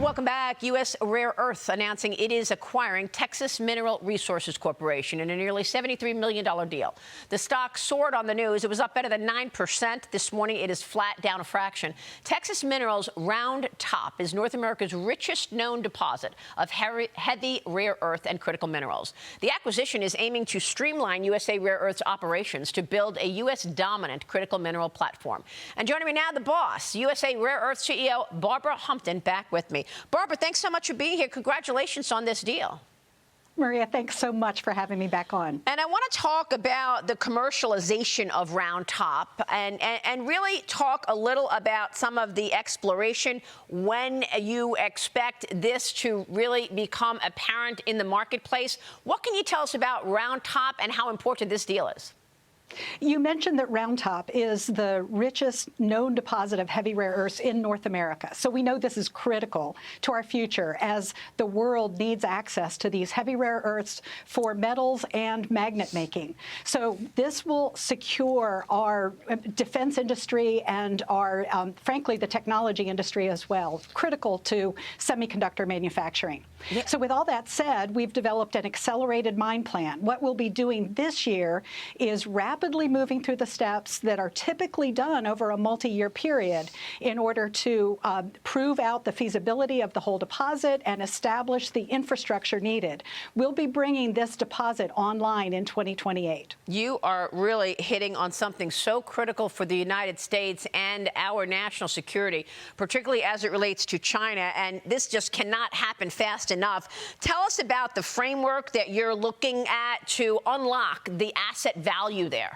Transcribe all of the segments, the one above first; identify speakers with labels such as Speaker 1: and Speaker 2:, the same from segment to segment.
Speaker 1: Welcome back. U.S. Rare Earth announcing it is acquiring Texas Mineral Resources Corporation in a nearly $73 million deal. The stock soared on the news. It was up better than 9%. This morning, it is flat, down a fraction. Texas Minerals' Round Top is North America's richest known deposit of heavy rare earth and critical minerals. The acquisition is aiming to streamline USA Rare Earth's operations to build a U.S.-dominant critical mineral platform. And joining me now, the boss, USA Rare Earth CEO Barbara Humpton, back with me. Barbara, thanks so much for being here. Congratulations on this deal.
Speaker 2: Maria, thanks so much for having me back on.
Speaker 1: And I want to talk about the commercialization of Round Top and really talk a little about some of the exploration, when you expect this to really become apparent in the marketplace. What can you tell us about Round Top and how important this deal is?
Speaker 2: You mentioned that Round Top is the richest known deposit of heavy rare earths in North America. So we know this is critical to our future as the world needs access to these heavy rare earths for metals and magnet making. So this will secure our defense industry and our, frankly, the technology industry as well, critical to semiconductor manufacturing. Yeah. So with all that said, we've developed an accelerated mine plan. What we'll be doing this year is rapidly moving through the steps that are typically done over a multi-year period in order to prove out the feasibility of the whole deposit and establish the infrastructure needed. We'll be bringing this deposit online in 2028.
Speaker 1: You are really hitting on something so critical for the United States and our national security, particularly as it relates to China, and this just cannot happen fast enough. Tell us about the framework that you're looking at to unlock the asset value there.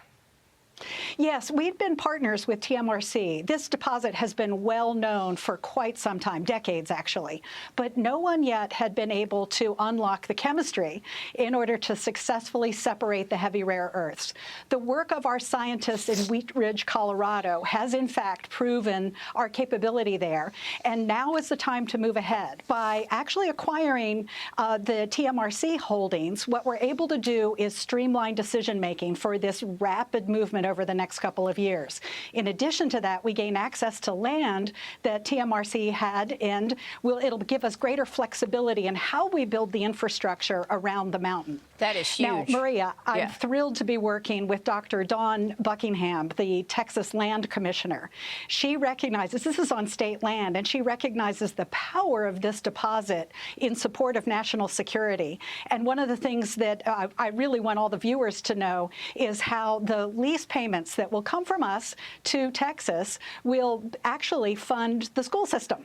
Speaker 2: Yes, we've been partners with TMRC. This deposit has been well known for quite some time, decades actually, but no one yet had been able to unlock the chemistry in order to successfully separate the heavy rare earths. The work of our scientists in Wheat Ridge, Colorado has in fact proven our capability there, and now is the time to move ahead. By actually acquiring the TMRC holdings, what we're able to do is streamline decision-making for this rapid movement over the next couple of years. In addition to that, we gain access to land that TMRC had, and it'll give us greater flexibility in how we build the infrastructure around the mountain.
Speaker 1: That is huge.
Speaker 2: Now, Maria, I'm thrilled to be working with Dr. Dawn Buckingham, the Texas Land Commissioner. She recognizes, this is on state land, and she recognizes the power of this deposit in support of national security. And one of the things that I really want all the viewers to know is how the lease payments that will come from us to Texas will actually fund the school system.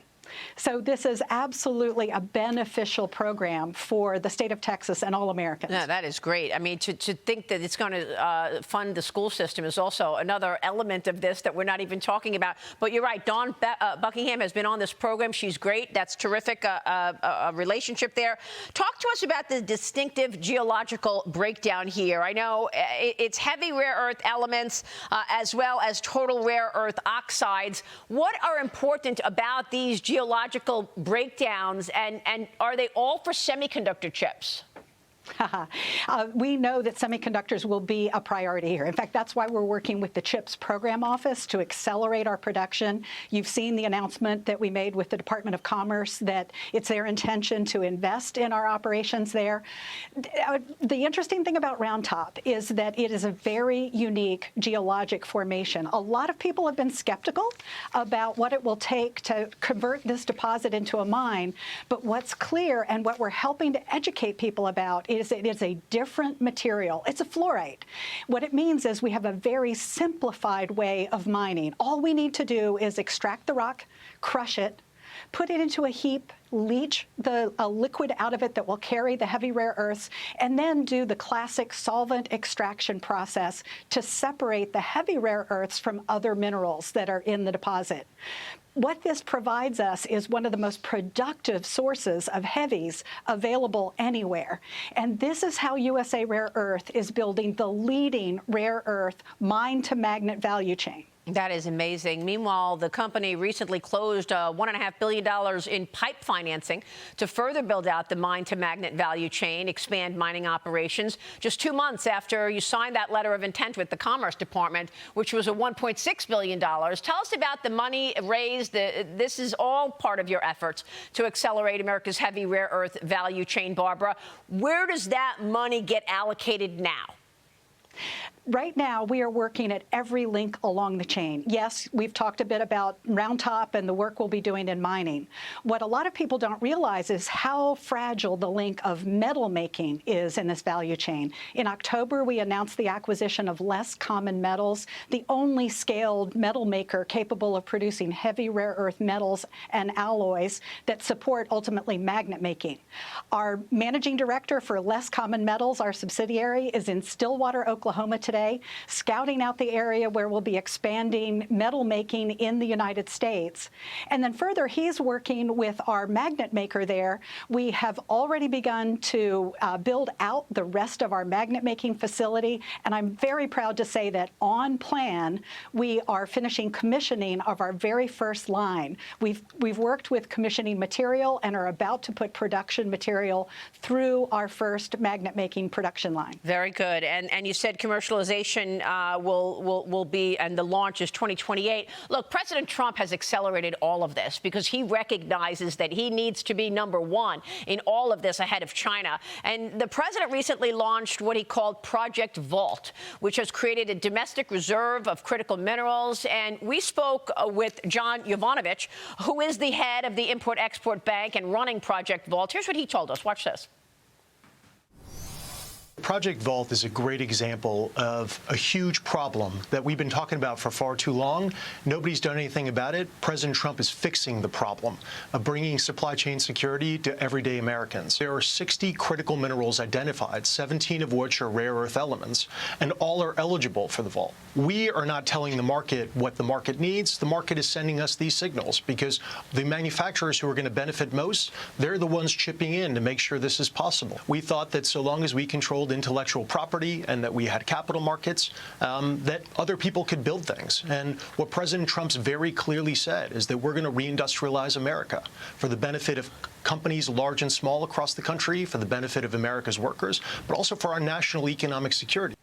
Speaker 2: So this is absolutely a beneficial program for the state of Texas and all Americans.
Speaker 1: No, that is great. I mean, to think that it's going to fund the school system is also another element of this that we're not even talking about. But you're right. Dawn Buckingham has been on this program. She's great. That's terrific, a relationship there. Talk to us about the distinctive geological breakdown here. I know it's heavy rare earth elements as well as total rare earth oxides. What are important about these geological breakdowns, and are they all for semiconductor chips?
Speaker 2: We know that semiconductors will be a priority here. In fact, that's why we're working with the CHIPS Program Office to accelerate our production. You've seen the announcement that we made with the Department of Commerce that it's their intention to invest in our operations there. The interesting thing about Round Top is that it is a very unique geologic formation. A lot of people have been skeptical about what it will take to convert this deposit into a mine, but what's clear and what we're helping to educate people about is it is a different material. It's a fluorite. What it means is we have a very simplified way of mining. All we need to do is extract the rock, crush it, put it into a heap, leach a liquid out of it that will carry the heavy rare earths, and then do the classic solvent extraction process to separate the heavy rare earths from other minerals that are in the deposit. What this provides us is one of the most productive sources of heavies available anywhere. And this is how USA Rare Earth is building the leading rare earth mine-to-magnet value chain.
Speaker 1: That is amazing. Meanwhile, the company recently closed $1.5 billion in pipe financing to further build out the mine-to-magnet value chain, expand mining operations, just 2 months after you signed that letter of intent with the Commerce Department, which was a $1.6 billion. Tell us about the money raised. This is all part of your efforts to accelerate America's heavy rare earth value chain, Barbara. Where does that money get allocated now?
Speaker 2: Right now, we are working at every link along the chain. Yes, we've talked a bit about Round Top and the work we'll be doing in mining. What a lot of people don't realize is how fragile the link of metal making is in this value chain. In October, we announced the acquisition of Less Common Metals, the only scaled metal maker capable of producing heavy rare earth metals and alloys that support ultimately magnet making. Our managing director for Less Common Metals, our subsidiary, is in Stillwater, Oklahoma today, scouting out the area where we'll be expanding metal making in the United States. And then further, he's working with our magnet maker there. We have already begun to build out the rest of our magnet making facility, and I'm very proud to say that on plan, we are finishing commissioning of our very first line. We've worked with commissioning material and are about to put production material through our first magnet making production line.
Speaker 1: Very good. And you said commercialization will be, and the launch is 2028. Look, President Trump has accelerated all of this because he recognizes that he needs to be #1 in all of this ahead of China. And the president recently launched what he called Project Vault, which has created a domestic reserve of critical minerals. And we spoke with John Jovanovic, who is the head of the Import-Export Bank and running Project Vault. Here's what he told us. Watch this.
Speaker 3: Project Vault is a great example of a huge problem that we've been talking about for far too long. Nobody's done anything about it. President Trump is fixing the problem of bringing supply chain security to everyday Americans. There are 60 critical minerals identified, 17 of which are rare earth elements, and all are eligible for the vault. We are not telling the market what the market needs. The market is sending us these signals because the manufacturers who are going to benefit most, they're the ones chipping in to make sure this is possible. We thought that so long as we controlled intellectual property and that we had capital markets, that other people could build things. And what President Trump's very clearly said is that we're going to reindustrialize America for the benefit of companies large and small across the country, for the benefit of America's workers, but also for our national economic security.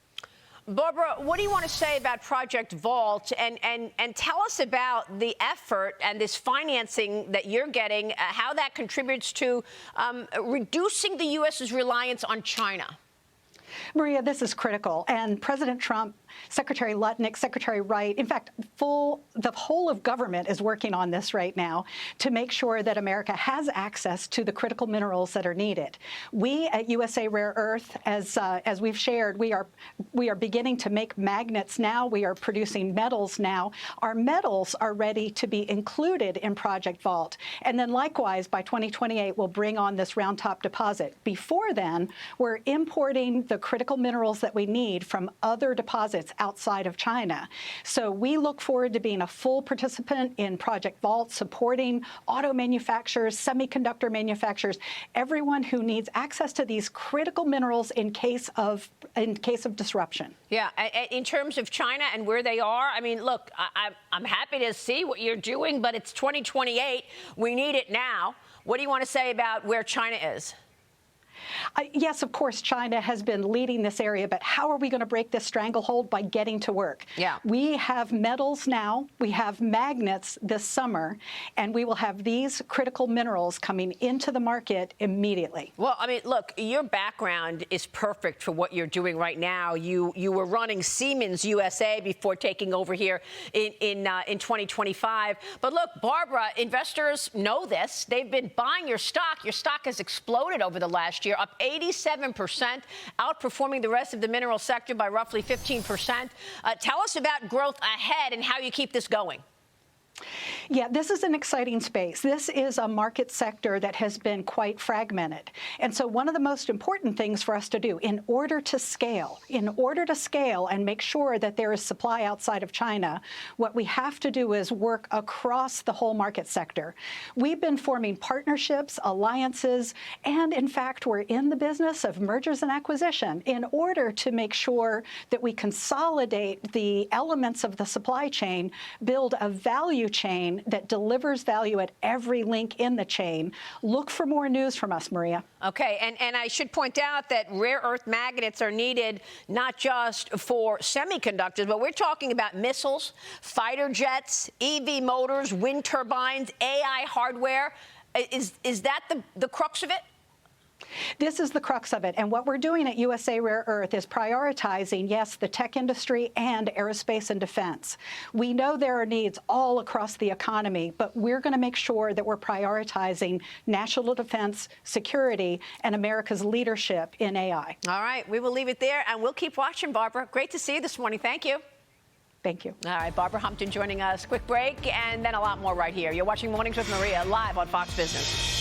Speaker 1: Barbara, what do you want to say about Project Vault? And tell us about the effort and this financing that you're getting, how that contributes to reducing the U.S.'s reliance on China.
Speaker 2: Maria, this is critical. And President Trump, Secretary Lutnick, Secretary Wright, in fact, the whole of government is working on this right now to make sure that America has access to the critical minerals that are needed. We at USA Rare Earth, as we've shared, we are beginning to make magnets now. We are producing metals now. Our metals are ready to be included in Project Vault. And then likewise, by 2028, we'll bring on this Round Top deposit. Before then, we're importing the critical minerals that we need from other deposits outside of China. So we look forward to being a full participant in Project Vault, supporting auto manufacturers, semiconductor manufacturers, everyone who needs access to these critical minerals in case of disruption.
Speaker 1: Yeah, in terms of China and where they are, I mean, look, I'm happy to see what you're doing, but it's 2028. We need it now. What do you want to say about where China is?
Speaker 2: Yes, of course, China has been leading this area, but how are we going to break this stranglehold? By getting to work. Yeah. We have metals now, we have magnets this summer, and we will have these critical minerals coming into the market immediately.
Speaker 1: Well, I mean, look, your background is perfect for what you're doing right now. You were running Siemens USA before taking over here in 2025. But look, Barbara, investors know this. They've been buying your stock. Your stock has exploded over the last year, up 87%, outperforming the rest of the mineral sector by roughly 15%. Tell us about growth ahead and how you keep this going.
Speaker 2: Yeah, this is an exciting space. This is a market sector that has been quite fragmented. And so one of the most important things for us to do in order to scale and make sure that there is supply outside of China, what we have to do is work across the whole market sector. We've been forming partnerships, alliances, and in fact, we're in the business of mergers and acquisition in order to make sure that we consolidate the elements of the supply chain, build a value chain that delivers value at every link in the chain. Look for more news from us, Maria.
Speaker 1: Okay, and I should point out that rare earth magnets are needed not just for semiconductors, but we're talking about missiles, fighter jets, EV motors, wind turbines, AI hardware. Is that the crux of it?
Speaker 2: This is the crux of it. And what we're doing at USA Rare Earth is prioritizing, yes, the tech industry and aerospace and defense. We know there are needs all across the economy, but we're going to make sure that we're prioritizing national defense, security, and America's leadership in AI.
Speaker 1: All right, we will leave it there, and we'll keep watching, Barbara. Great to see you this morning. Thank you.
Speaker 2: Thank you.
Speaker 1: All right, Barbara Humpton joining us. Quick break, and then a lot more right here. You're watching Mornings with Maria live on Fox Business.